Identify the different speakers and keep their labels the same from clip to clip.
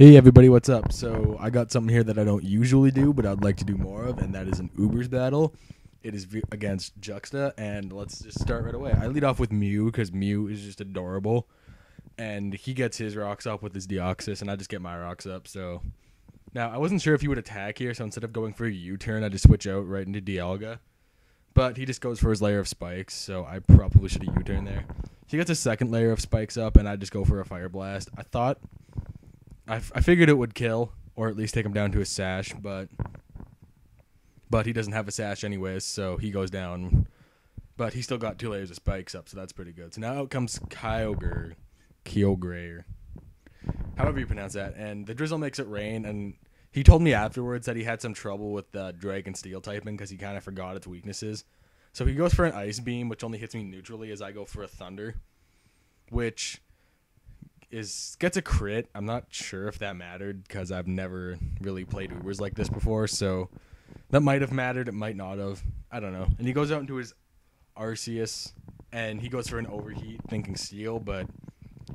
Speaker 1: Hey everybody, what's up? So I got something here that I don't usually do, but I'd like to do more of, and that is an Ubers battle. It is against Juxta, and let's just start right away. I lead off with Mew because Mew is just adorable, and he gets his rocks up with his Deoxys, and I just get my rocks up. So now I wasn't sure if he would attack here, so instead of going for a U-turn, I just switch out right into Dialga. But he just goes for his layer of spikes, so I probably should have U-turned there. He gets a second layer of spikes up, and I just go for a Fire Blast. I figured it would kill, or at least take him down to a sash, but he doesn't have a sash anyways, so he goes down. But he still got 2 layers of spikes up, so that's pretty good. So now out comes Kyogre, or however you pronounce that, and the Drizzle makes it rain, and he told me afterwards that he had some trouble with the Dragon Steel typing because he kind of forgot its weaknesses. So he goes for an Ice Beam, which only hits me neutrally, as I go for a Thunder, which gets a crit. I'm not sure if that mattered because I've never really played Ubers like this before, so that might have mattered. It might not have. I don't know. And he goes out into his Arceus, and he goes for an Overheat, thinking Steel, but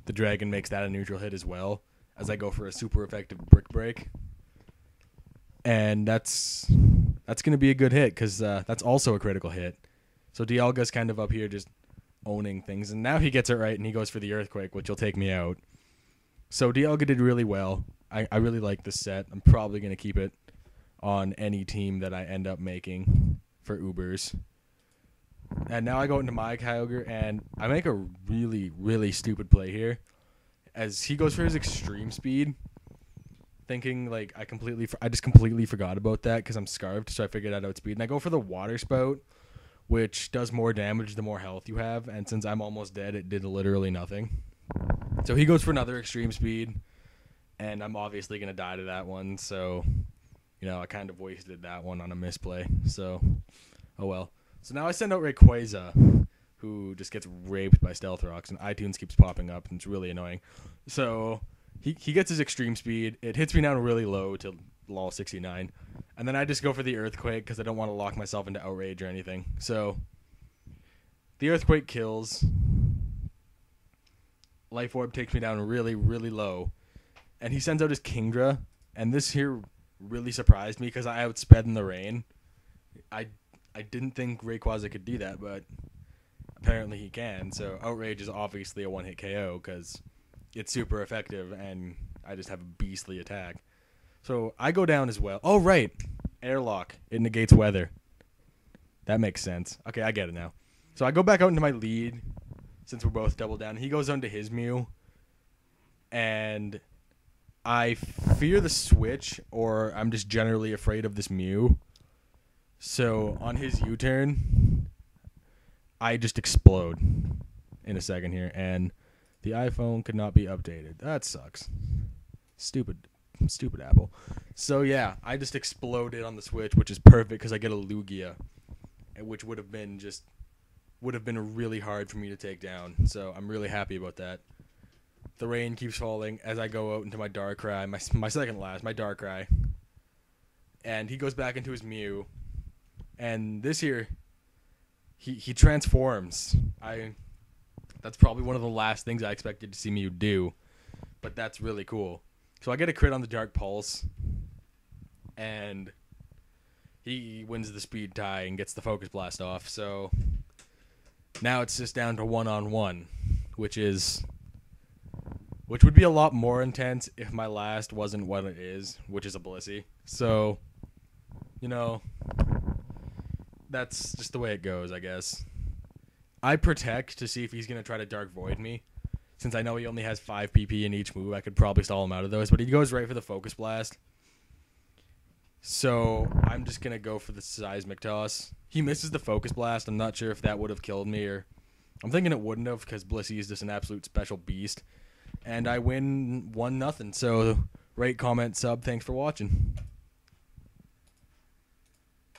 Speaker 1: the Dragon makes that a neutral hit as well, as I go for a super effective Brick Break. And that's going to be a good hit because that's also a critical hit. So Dialga's kind of up here just owning things, and now he gets it right, and he goes for the Earthquake, which will take me out. So Dialga did really well. I really like this set. I'm probably going to keep it on any team that I end up making for Ubers. And now I go into my Kyogre, and I make a really, really stupid play here, as he goes for his Extreme Speed, thinking like I just completely forgot about that because I'm Scarfed, so I figured I'd outspeed. And I go for the Water Spout, which does more damage the more health you have, and since I'm almost dead, it did literally nothing. So he goes for another Extreme Speed, and I'm obviously going to die to that one, so, I kind of wasted that one on a misplay, so, oh well. So now I send out Rayquaza, who just gets raped by Stealth Rocks, and iTunes keeps popping up, and it's really annoying. So he gets his Extreme Speed, it hits me down really low to LOL 69, and then I just go for the Earthquake because I don't want to lock myself into Outrage or anything. So the Earthquake kills. Life Orb takes me down really, really low, and he sends out his Kingdra, and this here really surprised me because I outsped in the rain. I didn't think Rayquaza could do that, but apparently he can. So Outrage is obviously a one-hit KO because it's super effective, and I just have a beastly attack. So I go down as well. Oh, right. Airlock. It negates weather. That makes sense. Okay, I get it now. So I go back out into my lead, since we're both double down. He goes on to his Mew, and I fear the switch, or I'm just generally afraid of this Mew. So on his U-turn, I just explode in a second here, and the iPhone could not be updated. That sucks. Stupid Apple. So yeah, I just exploded on the Switch, which is perfect because I get a Lugia, which would have been really hard for me to take down. So I'm really happy about that. The rain keeps falling as I go out into my Darkrai, my second last, my Darkrai. And he goes back into his Mew. And this year, he transforms. That's probably one of the last things I expected to see Mew do. But that's really cool. So I get a crit on the Dark Pulse. And he wins the speed tie and gets the Focus Blast off. So now it's just down to 1-on-1, which would be a lot more intense if my last wasn't what it is, which is a Blissey. So, that's just the way it goes, I guess. I protect to see if he's going to try to Dark Void me. Since I know he only has 5 PP in each move, I could probably stall him out of those, but he goes right for the Focus Blast. So I'm just going to go for the Seismic Toss. He misses the Focus Blast. I'm not sure if that would have killed me, or I'm thinking it wouldn't have because Blissey is just an absolute special beast. And I win 1-0. So rate, comment, sub. Thanks for watching.